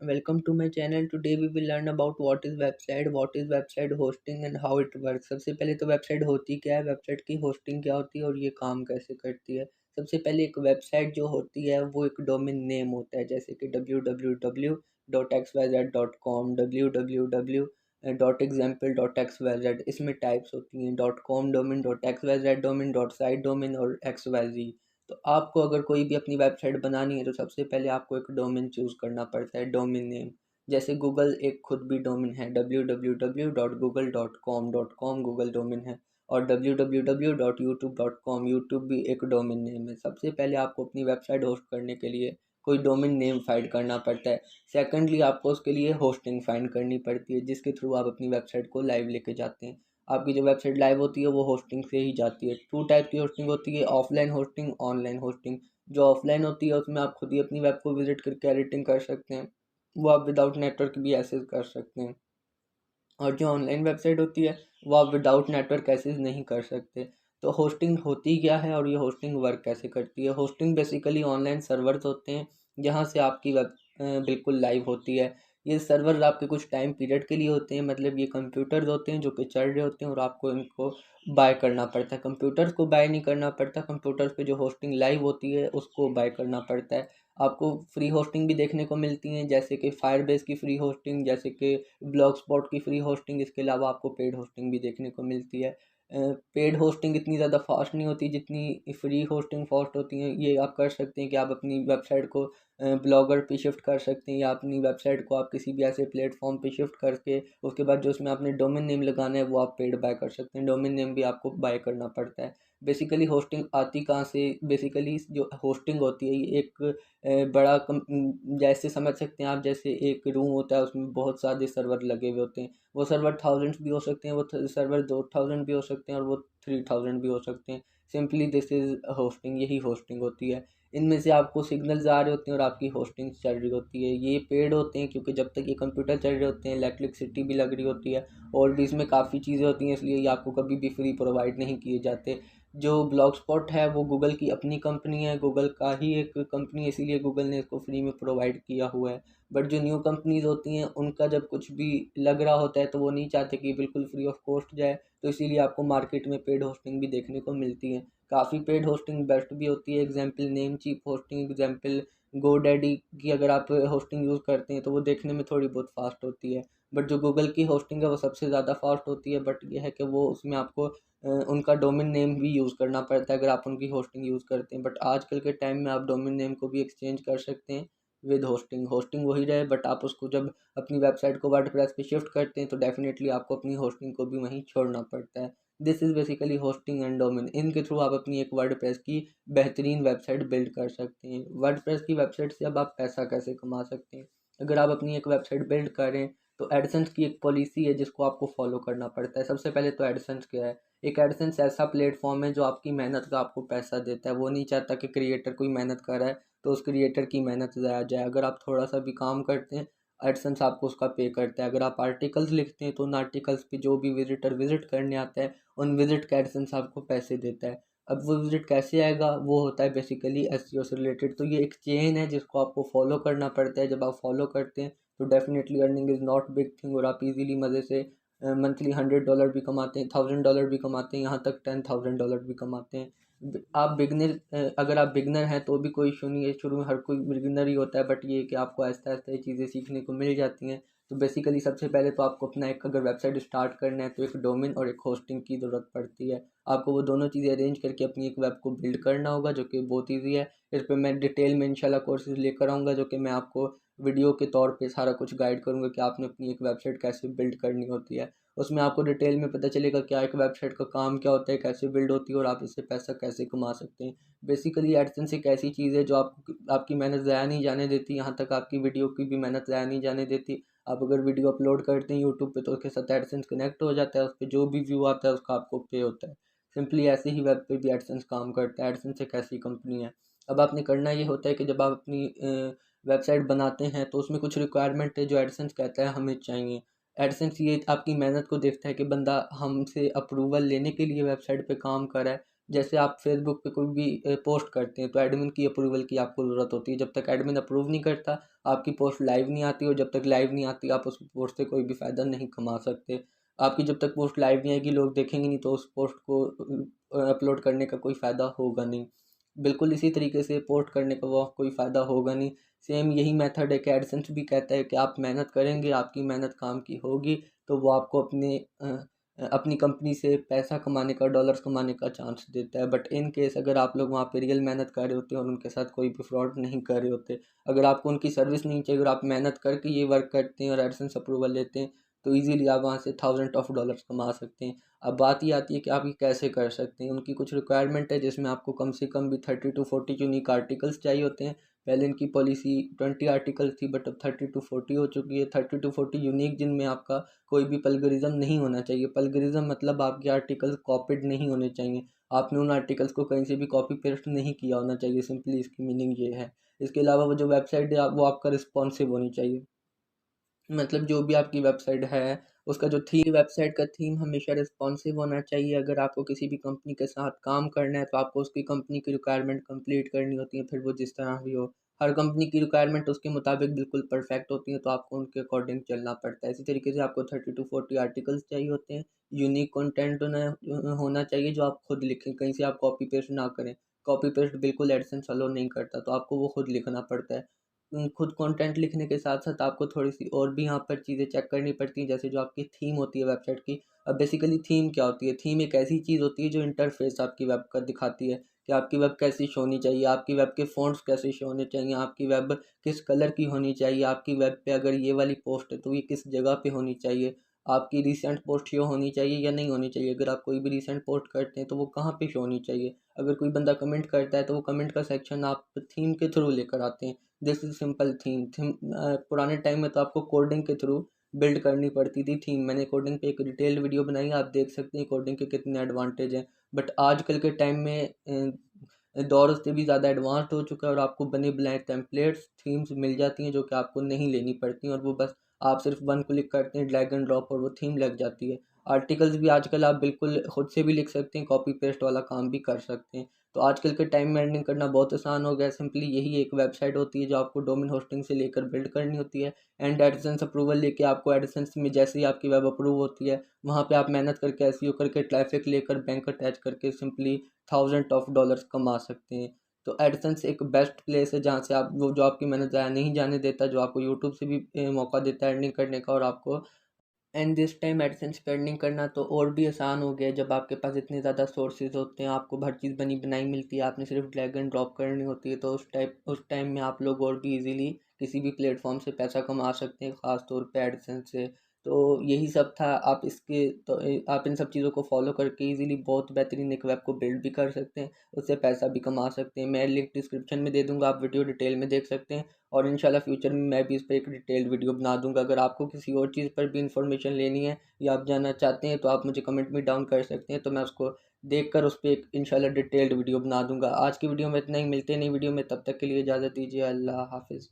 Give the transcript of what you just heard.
Welcome to my channel. Today we will learn about what is website hosting and how it works. सबसे पहले तो website होती क्या है, वेबसाइट की होस्टिंग क्या होती है और ये काम कैसे करती है। सबसे पहले एक वेबसाइट जो होती है वो एक डोमेन नेम होता है, जैसे कि www.xyz.com, www.example.xyz। इसमें टाइप्स होती हैं .com domain, .xyz domain, .site domain और xyz। तो आपको अगर कोई भी अपनी वेबसाइट बनानी है तो सबसे पहले आपको एक डोमेन चूज़ करना पड़ता है, डोमेन नेम। जैसे गूगल एक खुद भी डोमेन है, www.google.com गूगल डोमेन है, और www.youtube.com यूट्यूब भी एक डोमेन नेम है। सबसे पहले आपको अपनी वेबसाइट होस्ट करने के लिए कोई डोमेन नेम फाइंड करना पड़ता है। सेकंडली आपको उसके लिए होस्टिंग फाइंड करनी पड़ती है, जिसके थ्रू आप अपनी वेबसाइट को लाइव लेके जाते हैं। आपकी जो वेबसाइट लाइव होती है वो होस्टिंग से ही जाती है। 2 टाइप की होस्टिंग होती है, ऑफलाइन होस्टिंग, ऑनलाइन होस्टिंग। जो ऑफलाइन होती है उसमें आप खुद ही अपनी वेब को विजिट करके एडिटिंग कर सकते हैं, वो आप विदाउट नेटवर्क भी एक्सेस कर सकते हैं। और जो ऑनलाइन वेबसाइट होती है वो आप विदाउट नेटवर्क एक्सेस नहीं कर सकते। तो होस्टिंग होती क्या है और ये होस्टिंग वर्क कैसे करती है। होस्टिंग बेसिकली ऑनलाइन सर्वर्स होते हैं जहाँ से आपकी वेब बिल्कुल लाइव होती है। ये सर्वर आपके कुछ टाइम पीरियड के लिए होते हैं, मतलब ये कंप्यूटर्स होते हैं जो कि चल रहे होते हैं और आपको इनको बाय करना पड़ता है। कंप्यूटर्स को बाय नहीं करना पड़ता, कंप्यूटर्स पे जो होस्टिंग लाइव होती है उसको बाय करना पड़ता है। आपको फ्री होस्टिंग भी देखने को मिलती हैं, जैसे कि फायरबेस की फ्री होस्टिंग, जैसे कि ब्लॉग स्पॉट की फ्री होस्टिंग। इसके अलावा आपको पेड होस्टिंग भी देखने को मिलती है। पेड होस्टिंग इतनी ज़्यादा फास्ट नहीं होती जितनी फ्री होस्टिंग फास्ट होती है। ये आप कर सकते हैं कि आप अपनी वेबसाइट को ब्लॉगर पे शिफ्ट कर सकते हैं, या अपनी वेबसाइट को आप किसी भी ऐसे प्लेटफॉर्म पे शिफ्ट करके उसके बाद जो उसमें आपने डोमेन नेम लगाना है वो आप पेड बाय कर सकते हैं। डोमेन नेम भी आपको बाय करना पड़ता है। बेसिकली होस्टिंग आती कहाँ से, बेसिकली जो होस्टिंग होती है ये एक बड़ा जैसे समझ सकते हैं आप, जैसे एक रूम होता है उसमें बहुत सारे सर्वर लगे हुए होते हैं। वो सर्वर थाउजेंड्स भी हो सकते हैं, वो सर्वर 2000 भी हो सकते हैं और वो 3000 भी हो सकते हैं। सिंपली दिस इज़ होस्टिंग, यही होस्टिंग होती है। इनमें से आपको सिग्नल्स आ रहे होते हैं और आपकी होस्टिंग चल रही होती है। ये पेड होते हैं क्योंकि जब तक ये कंप्यूटर चल रहे होते हैं इलेक्ट्रिसिटी भी लग रही होती है और भी इसमें काफ़ी चीज़ें होती हैं, इसलिए ये आपको कभी भी फ्री प्रोवाइड नहीं किए जाते। जो ब्लॉग स्पॉट है वो गूगल की अपनी कंपनी है, गूगल का ही एक कंपनी है, इसीलिए गूगल ने इसको फ्री में प्रोवाइड किया हुआ है। बट जो न्यू कंपनीज होती हैं उनका जब कुछ भी लग रहा होता है तो वो नहीं चाहते कि बिल्कुल फ्री ऑफ कॉस्ट जाए, तो इसीलिए आपको मार्केट में पेड होस्टिंग भी देखने को मिलती है। काफ़ी पेड होस्टिंग बेस्ट भी होती है, example name cheap hosting, example GoDaddy की अगर आप होस्टिंग यूज़ करते हैं तो वो देखने में थोड़ी बहुत फास्ट होती है। बट जो गूगल की होस्टिंग है वो सबसे ज़्यादा फास्ट होती है, बट ये है कि वो उसमें आपको उनका डोमेन नेम भी यूज़ करना पड़ता है अगर आप उनकी होस्टिंग यूज़ करते हैं। बट आजकल के टाइम में आप डोमेन नेम को भी एक्सचेंज कर सकते हैं विद होस्टिंग। होस्टिंग वही रहे, बट आप उसको जब अपनी वेबसाइट को वर्डप्रेस पे शिफ्ट करते हैं तो डेफिनेटली आपको अपनी होस्टिंग को भी वहीं छोड़ना पड़ता है। This is basically hosting and domain. इनके थ्रू आप अपनी एक वर्डप्रेस की बेहतरीन वेबसाइट बिल्ड कर सकते हैं। वर्डप्रेस की वेबसाइट से अब आप पैसा कैसे कमा सकते हैं। अगर आप अपनी एक वेबसाइट बिल्ड करें तो एडसेंस की एक पॉलिसी है जिसको आपको फॉलो करना पड़ता है। सबसे पहले तो एडसेंस क्या है। एक एडसेंस ऐसा प्लेटफॉर्म है जो आपकी मेहनत का आपको पैसा देता है। वो नहीं चाहता कि क्रिएटर कोई मेहनत कर रहा है तो उस क्रिएटर की मेहनत ज़ाया जाए। अगर आप थोड़ा सा भी काम करते हैं एडसेंस आपको उसका पे करता है। अगर आप आर्टिकल्स लिखते हैं तो उन आर्टिकल्स पे जो भी विजिटर विजिट करने आता है उन विजिट का एडसेंस आपको पैसे देता है। अब वो विजिट कैसे आएगा, वो होता है बेसिकली एसईओ से रिलेटेड। तो ये एक चेन है जिसको आपको फॉलो करना पड़ता है। जब आप फॉलो करते हैं तो definitely earning is not big thing और आप इजीली मज़े से मंथली $100 भी कमाते हैं, $1000 भी कमाते हैं, यहाँ तक $10,000 भी कमाते हैं। आप बिगनर अगर आप बिगनर हैं तो भी कोई इशू नहीं है, शुरू में हर कोई बिगनर ही होता है, बट ये कि आपको आहिस्ता आहिस्ता ये चीज़ें सीखने को मिल जाती हैं। तो बेसिकली सबसे पहले तो आपको अपना एक अगर वेबसाइट स्टार्ट करना है तो एक डोमेन और एक होस्टिंग की ज़रूरत पड़ती है। आपको वो दोनों चीज़ें अरेंज करके अपनी एक वेब को बिल्ड करना होगा, जो कि बहुत ईजी है। इस पे मैं डिटेल में इंशाल्लाह कोर्सेज लेकर आऊँगा, जो कि मैं आपको वीडियो के तौर पे सारा कुछ गाइड करूँगा कि आपने अपनी एक वेबसाइट कैसे बिल्ड करनी होती है। उसमें आपको डिटेल में पता चलेगा क्या एक वेबसाइट का काम क्या होता है, कैसे बिल्ड होती है और आप इससे पैसा कैसे कमा सकते हैं। बेसिकली एडसेंस एक ऐसी चीज़ है जो आपकी मेहनत ज़ाया नहीं जाने देती, यहाँ तक आपकी वीडियो की भी मेहनत ज़ाया नहीं जाने देती। आप अगर वीडियो अपलोड करते हैं यूट्यूब पे तो उसके साथ एडसेंस कनेक्ट हो जाता है, उस पे जो भी व्यू आता है उसका आपको पे होता है। सिंपली ऐसे ही वेब पे भी एडसेंस काम करता है। एडसेंस एक ऐसी कंपनी है। अब आपने करना ये होता है कि जब आप अपनी वेबसाइट बनाते हैं तो उसमें कुछ रिक्वायरमेंट है जो एडसेंस कहता है हमें चाहिए। एडसेंस ये आपकी मेहनत को देखता है कि बंदा हमसे अप्रूवल लेने के लिए वेबसाइट पे काम कर रहा है, जैसे आप फेसबुक पे कोई भी पोस्ट करते हैं तो एडमिन की अप्रूवल की आपको ज़रूरत होती है। जब तक एडमिन अप्रूव नहीं करता आपकी पोस्ट लाइव नहीं आती, और जब तक लाइव नहीं आती आप उस पोस्ट से कोई भी फ़ायदा नहीं कमा सकते। आपकी जब तक पोस्ट लाइव नहीं आएगी, लोग देखेंगे नहीं, तो उस पोस्ट को अपलोड करने का कोई फ़ायदा होगा नहीं। बिल्कुल इसी तरीके से पोस्ट करने का वो कोई फ़ायदा होगा नहीं। सेम यही मेथड है कि एडसेंस भी कहता है कि आप मेहनत करेंगे, आपकी मेहनत काम की होगी, तो वो आपको अपनी कंपनी से पैसा कमाने का, डॉलर्स कमाने का चांस देता है। बट इन केस अगर आप लोग वहाँ पे रियल मेहनत कर रहे होते हैं और उनके साथ कोई भी फ्रॉड नहीं कर रहे होते, अगर आपको उनकी सर्विस नहीं चाहिए और आप मेहनत करके ये वर्क करते हैं और एडसेंस अप्रूवल लेते हैं, तो ईज़िली आप वहाँ से थाउजेंड ऑफ डॉलर्स कमा सकते हैं। अब बात ये आती है कि आप ये कैसे कर सकते हैं। उनकी कुछ रिक्वायरमेंट है जिसमें आपको कम से कम भी 30 to 40 यूनिक आर्टिकल्स चाहिए होते हैं। पहले इनकी पॉलिसी 20 आर्टिकल थी, बट अब 30 to 40 हो चुकी है। 30 to 40 यूनिक, जिनमें आपका कोई भी प्लगरिज्म नहीं होना चाहिए। प्लगरिज्म मतलब आपके आर्टिकल कॉपीड नहीं होने चाहिए, आपने उन आर्टिकल्स को कहीं से भी कॉपी पेस्ट नहीं किया होना चाहिए, सिंपली इसकी मीनिंग ये है। इसके अलावा वो जो वेबसाइट है वो आपका रिस्पॉन्सिव होनी चाहिए। मतलब जो भी आपकी वेबसाइट है उसका जो थीम, वेबसाइट का थीम हमेशा रिस्पॉन्सिव होना चाहिए। अगर आपको किसी भी कंपनी के साथ काम करना है तो आपको उसकी कंपनी की रिक्वायरमेंट कंप्लीट करनी होती है, फिर वो जिस तरह भी हो। हर कंपनी की रिक्वायरमेंट उसके मुताबिक बिल्कुल परफेक्ट होती है, तो आपको उनके अकॉर्डिंग चलना पड़ता है। इसी तरीके से आपको 30 to 40 आर्टिकल्स चाहिए होते हैं। यूनिक कंटेंट होना चाहिए जो आप खुद लिखें, कहीं से आप कॉपी पेस्ट ना करें। कॉपी पेस्ट बिल्कुल एडसेंस अलो नहीं करता, तो आपको वो खुद लिखना पड़ता है। खुद कंटेंट लिखने के साथ-साथ आपको थोड़ी-सी और भी यहाँ पर चीज़ें चेक करनी पड़ती हैं, जैसे जो आपकी थीम होती है वेबसाइट की। अब बेसिकली थीम क्या होती है? थीम एक ऐसी चीज़ होती है जो इंटरफ़ेस आपकी वेब का दिखाती है कि आपकी वेब कैसी शो होनी चाहिए, आपकी वेब के फ़ॉन्ट्स कैसे शो होने चाहिए, आपकी वेब किस कलर की होनी चाहिए, आपकी वेब पे अगर ये वाली पोस्ट है तो ये किस जगह पे होनी चाहिए, आपकी रीसेंट पोस्ट शो होनी चाहिए या नहीं होनी चाहिए। अगर आप कोई भी रीसेंट पोस्ट करते हैं तो वो कहाँ पे शो होनी चाहिए। अगर कोई बंदा कमेंट करता है तो वो कमेंट का सेक्शन आप थीम के थ्रू लेकर आते हैं। This is simple theme. पुराने टाइम में तो आपको कोडिंग के थ्रू बिल्ड करनी पड़ती थी थीम। मैंने कोडिंग पे एक डिटेल्ड वीडियो बनाई है, आप देख सकते हैं कोडिंग के कितने एडवांटेज हैं। बट आजकल के टाइम में दौर से भी ज़्यादा एडवांस्ड हो चुका है और आपको बने बनाए टेम्पलेट्स थीम्स मिल जाती हैं जो कि आपको नहीं लेनी पड़ती हैं, और वो बस आप सिर्फ वन क्लिक करते हैं, ड्रैग एंड ड्रॉप, और वो थीम लग जाती है। आर्टिकल्स भी आजकल आप बिल्कुल खुद से भी लिख सकते हैं, कॉपी पेस्ट वाला काम भी कर सकते हैं। तो आजकल के टाइम में अर्निंग करना बहुत आसान हो गया है। सिंपली यही एक वेबसाइट होती है जो आपको डोमेन होस्टिंग से लेकर बिल्ड करनी होती है, एंड एडसेंस अप्रूवल लेके आपको एडसेंस में जैसे ही आपकी वेब अप्रूव होती है, वहाँ पे आप मेहनत करके एसईओ करके ट्रैफिक लेकर बैंक अटैच करके सिंपली थाउजेंड ऑफ डॉलर्स कमा सकते हैं। तो एडसेंस एक बेस्ट प्लेस है जहाँ से आप वो जो आपकी मेहनत ज़ाया नहीं जाने देता, जो आपको यूट्यूब से भी मौका देता है अर्निंग करने का, और आपको एंड दिस टाइम एडसेंस पे अर्निंग करना तो और भी आसान हो गया है जब आपके पास इतने ज़्यादा सोर्सेज होते हैं, आपको हर चीज़ बनी बनाई मिलती है, आपने सिर्फ ड्रैग एंड ड्रॉप करनी होती है। तो उस टाइम में आप लोग और भी इजीली किसी भी प्लेटफॉर्म से पैसा कमा सकते हैं, ख़ास तौर पे एडसेंस से। तो यही सब था। आप इसके तो आप इन सब चीज़ों को फॉलो करके इजीली बहुत बेहतरीन एक वेब को बिल्ड भी कर सकते हैं, उससे पैसा भी कमा सकते हैं। मैं लिंक डिस्क्रिप्शन में दे दूँगा, आप वीडियो डिटेल में देख सकते हैं, और इंशाल्लाह फ्यूचर में मैं भी इस पे एक डिटेल्ड वीडियो बना दूँगा। अगर आपको किसी और चीज़ पर भी इन्फॉर्मेशन लेनी है या आप जानना चाहते हैं तो आप मुझे कमेंट में डाउन कर सकते हैं, तो मैं उसको देखकर उस पे एक इंशाल्लाह डिटेल्ड वीडियो बना दूँगा। आज की वीडियो में इतना ही, मिलते हैं नई वीडियो में, तब तक के लिए इजाज़त दीजिए। अल्लाह हाफ़िज़।